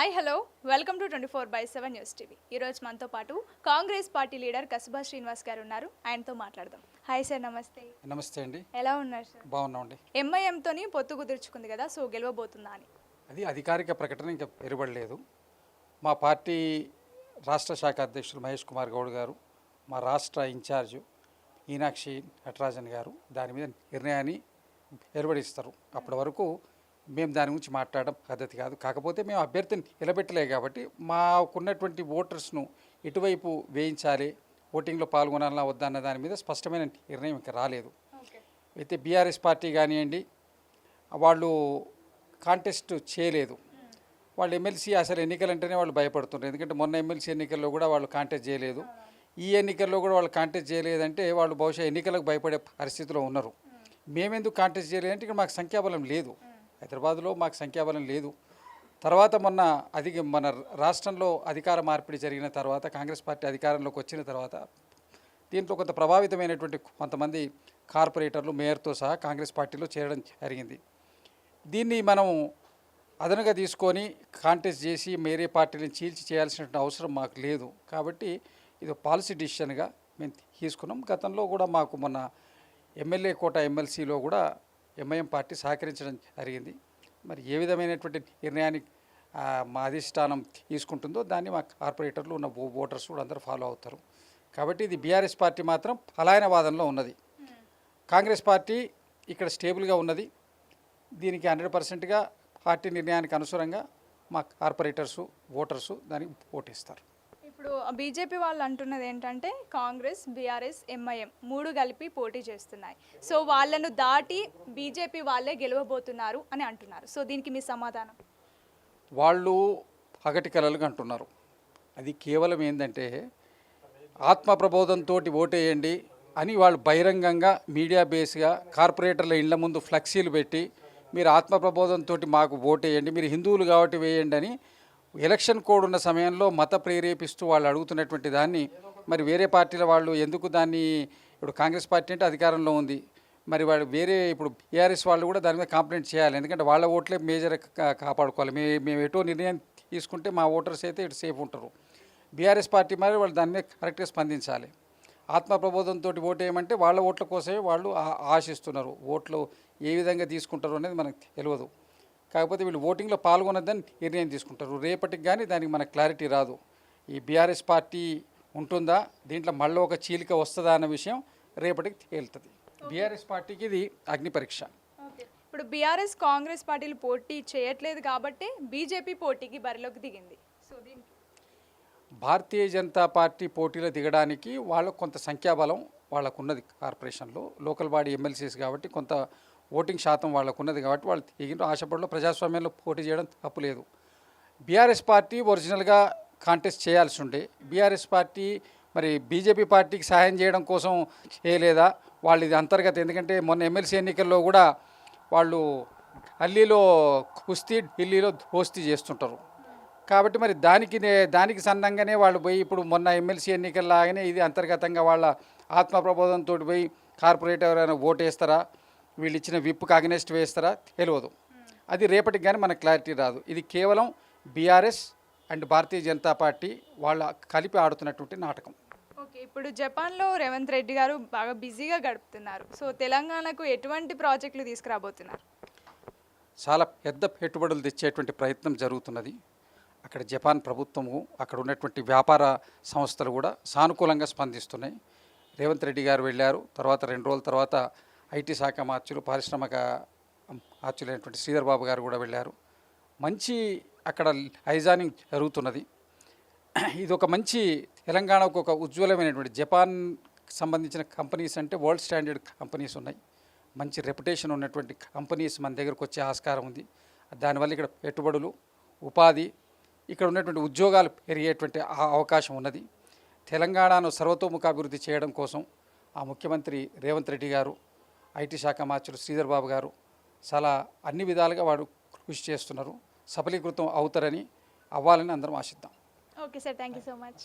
Hi hello welcome to 24/7 news TV. ఈరోజు మనతో పాటు కాంగ్రెస్ పార్టీ లీడర్ కసుబా శ్రీనివాస్ గారు ఉన్నారు. ఆయనతో మాట్లాడదాం. హాయ్ సార్, నమస్తే. నమస్తే అండి. ఎలా ఉన్నారు సార్? బాగున్నామండి. ఎంఐఎంతోని పొత్తు కుదుర్చుకుంది కదా, సో గెలవబోతుందా అని? అది అధికారిక ప్రకటన ఇంకా వెలువడలేదు. మా పార్టీ రాష్ట్ర శాఖ అధ్యక్షులు మహేష్ కుమార్ గౌడ్ గారు, మా రాష్ట్ర ఇన్ఛార్జు మీనాక్షి నటరాజన్ గారు దాని మీద నిర్ణయాన్ని వెలువడిస్తారు. అప్పటి వరకు మేము దాని గురించి మాట్లాడడం పద్ధతి కాదు. కాకపోతే మేము అభ్యర్థిని నిలబెట్టలే కాబట్టి మాకున్నటువంటి ఓటర్స్ను ఎటువైపు వేయించాలి, ఓటింగ్లో పాల్గొనాలన్నా వద్దా అన్న దాని మీద స్పష్టమైన నిర్ణయం ఇంకా రాలేదు. అయితే బీఆర్ఎస్ పార్టీ కానివ్వండి, వాళ్ళు కాంటెస్ట్ చేయలేదు. వాళ్ళు ఎమ్మెల్సీ అసలు ఎన్నికలంటేనే వాళ్ళు భయపడుతున్నారు. ఎందుకంటే మొన్న ఎమ్మెల్సీ ఎన్నికల్లో కూడా వాళ్ళు కాంటెస్ట్ చేయలేదు. ఈ ఎన్నికల్లో కూడా వాళ్ళు కాంటెస్ట్ చేయలేదంటే వాళ్ళు బహుశా ఎన్నికలకు భయపడే పరిస్థితిలో ఉన్నారు. మేమెందుకు కాంటెస్ట్ చేయలేదంటే ఇక్కడ మాకు సంఖ్యాబలం లేదు. హైదరాబాద్లో మాకు సంఖ్యాబలం లేదు. తర్వాత మన రాష్ట్రంలో అధికార మార్పిడి జరిగిన తర్వాత, కాంగ్రెస్ పార్టీ అధికారంలోకి వచ్చిన తర్వాత దీంట్లో కొంత ప్రభావితమైనటువంటి కొంతమంది కార్పొరేటర్లు మేయర్తో సహా కాంగ్రెస్ పార్టీలో చేరడం జరిగింది. దీన్ని మనం అదనుగా తీసుకొని కాంటెస్ట్ చేసి వేరే పార్టీలను చీల్చి చేయాల్సినటువంటి అవసరం మాకు లేదు. కాబట్టి ఇది పాలసీ డిసిషన్గా మేము తీసుకున్నాం. గతంలో కూడా మాకు మొన్న ఎమ్మెల్యే కోట ఎమ్మెల్సీలో కూడా ఎంఐఎం పార్టీ సహకరించడం జరిగింది. మరి ఏ విధమైనటువంటి నిర్ణయాన్ని మా అధిష్టానం తీసుకుంటుందో దాన్ని మా కార్పొరేటర్లు ఉన్న ఓటర్స్ కూడా అందరూ ఫాలో అవుతారు. కాబట్టి ఇది బీఆర్ఎస్ పార్టీ మాత్రం పలాయనవాదంలో ఉన్నది. కాంగ్రెస్ పార్టీ ఇక్కడ స్టేబుల్గా ఉన్నది. దీనికి 100%గా పార్టీ నిర్ణయానికి అనుసారంగా మా కార్పొరేటర్సు ఓటర్సు దానికి ఓటేస్తారు. ఇప్పుడు బీజేపీ వాళ్ళు అంటున్నది ఏంటంటే కాంగ్రెస్, బీఆర్ఎస్, ఎంఐఎం 3 కలిపి పోటీ చేస్తున్నాయి. సో వాళ్ళను దాటి బీజేపీ వాళ్ళే గెలవబోతున్నారు అని అంటున్నారు. సో దీనికి మీ సమాధానం? వాళ్ళు పగటి కలలుగా అంటున్నారు. అది కేవలం ఏంటంటే ఆత్మప్రబోధంతో ఓటేయండి అని వాళ్ళు బహిరంగంగా మీడియా బేస్గా కార్పొరేటర్ల ఇళ్ల ముందు ఫ్లెక్సీలు పెట్టి మీరు ఆత్మప్రబోధంతో మాకు ఓటేయండి, మీరు హిందువులు కాబట్టి వేయండి అని ఎలక్షన్ కోడ్ ఉన్న సమయంలో మత ప్రేరేపిస్తూ వాళ్ళు అడుగుతున్నటువంటి దాన్ని మరి వేరే పార్టీల వాళ్ళు ఎందుకు దాన్ని, ఇప్పుడు కాంగ్రెస్ పార్టీ అంటే అధికారంలో ఉంది, మరి వాళ్ళు వేరే ఇప్పుడు బీఆర్ఎస్ వాళ్ళు కూడా దాని మీద కంప్లైంట్ చేయాలి. ఎందుకంటే వాళ్ళ ఓట్లే మేజర్ కాపాడుకోవాలి. మేము ఎటో నిర్ణయం తీసుకుంటే మా ఓటర్స్ అయితే ఇటు సేఫ్ ఉంటారు. బీఆర్ఎస్ పార్టీ మరి వాళ్ళు దాని మీద కరెక్ట్గా స్పందించాలి. ఆత్మప్రబోధంతో ఓటేయమంటే వాళ్ళ ఓట్ల కోసమే వాళ్ళు ఆశిస్తున్నారు. ఓట్లు ఏ విధంగా తీసుకుంటారు అనేది మనకు తెలియదు. కాకపోతే వీళ్ళు ఓటింగ్లో పాల్గొనద్దని నిర్ణయం తీసుకుంటారు. రేపటికి కానీ దానికి మనకు క్లారిటీ రాదు. ఈ బీఆర్ఎస్ పార్టీ ఉంటుందా, దీంట్లో మళ్ళీ ఒక చీలిక వస్తుందా అన్న విషయం రేపటికి తేలుతుంది. బీఆర్ఎస్ పార్టీకి ఇది అగ్ని పరీక్ష. ఇప్పుడు బీఆర్ఎస్, కాంగ్రెస్ పార్టీలు పోటీ చేయట్లేదు కాబట్టి బీజేపీ పోటీకి బరిలోకి దిగింది. సో దీనికి భారతీయ జనతా పార్టీ పోటీలో దిగడానికి వాళ్ళకు కొంత సంఖ్యాబలం వాళ్ళకున్నది. కార్పొరేషన్లో లోకల్ బాడీ ఎమ్మెల్సీస్ కాబట్టి కొంత ఓటింగ్ శాతం వాళ్ళకు ఉన్నది కాబట్టి వాళ్ళు దిగిన ఆశపడిలో ప్రజాస్వామ్యంలో పోటీ చేయడం తప్పులేదు. బీఆర్ఎస్ పార్టీ ఒరిజినల్గా కాంటెస్ట్ చేయాల్సి ఉండే, బీఆర్ఎస్ పార్టీ మరి బీజేపీ పార్టీకి సహాయం చేయడం కోసం చేయలేదా, వాళ్ళు ఇది అంతర్గత. ఎందుకంటే మొన్న ఎమ్మెల్సీ ఎన్నికల్లో కూడా వాళ్ళు ఢిల్లీలో కుస్తీ, ఢిల్లీలో దోస్తీ చేస్తుంటారు. కాబట్టి మరి దానికి సన్నంగానే వాళ్ళు పోయి ఇప్పుడు మొన్న ఎమ్మెల్సీ ఎన్నికల్లాగానే ఇది అంతర్గతంగా వాళ్ళ ఆత్మప్రబోధంతో పోయి కార్పొరేటర్ ఎవరైనా ఓటేస్తారా, వీళ్ళు ఇచ్చిన విప్కి అగనెస్ట్ వేస్తారా తెలియదు. అది రేపటికి కానీ మనకు క్లారిటీ రాదు. ఇది కేవలం BRS and Bharatiya Janata party వాళ్ళ కలిపి ఆడుతున్నటువంటి నాటకం. ఓకే, ఇప్పుడు జపాన్లో రేవంత్ రెడ్డి గారు బాగా బిజీగా గడుపుతున్నారు. సో తెలంగాణకు ఎటువంటి ప్రాజెక్టులు తీసుకురాబోతున్నారు? చాలా పెద్ద పెట్టుబడులు తెచ్చేటువంటి ప్రయత్నం జరుగుతున్నది. అక్కడ జపాన్ ప్రభుత్వము, అక్కడ ఉన్నటువంటి వ్యాపార సంస్థలు కూడా సానుకూలంగా స్పందిస్తున్నాయి. రేవంత్ రెడ్డి గారు వెళ్ళారు. తర్వాత 2 రోజుల తర్వాత ఐటీ శాఖ మార్చులు, పారిశ్రామిక మార్చులైనటువంటి శ్రీధర్ బాబు గారు కూడా వెళ్ళారు. మంచి అక్కడ హైజానింగ్ జరుగుతున్నది. ఇది ఒక మంచి తెలంగాణకు ఒక ఉజ్వలమైనటువంటి, జపాన్ సంబంధించిన కంపెనీస్ అంటే వరల్డ్ స్టాండర్డ్ కంపెనీస్ ఉన్నాయి. మంచి రెప్యుటేషన్ ఉన్నటువంటి కంపెనీస్ మన దగ్గరకు వచ్చే ఆస్కారం ఉంది. దానివల్ల ఇక్కడ పెట్టుబడులు, ఉపాధి, ఇక్కడ ఉన్నటువంటి ఉద్యోగాలు పెరిగేటువంటి అవకాశం ఉన్నది. తెలంగాణను సర్వతోముఖాభివృద్ధి చేయడం కోసం ఆ ముఖ్యమంత్రి రేవంత్ రెడ్డి గారు, ఐటీ శాఖ మార్చులు శ్రీధర్ బాబు గారు చాలా అన్ని విధాలుగా వాడు కృషి చేస్తున్నారు. సఫలీకృతం అవుతారని, అవ్వాలని అందరం ఆశిద్దాం. Okay sir, thank you so much.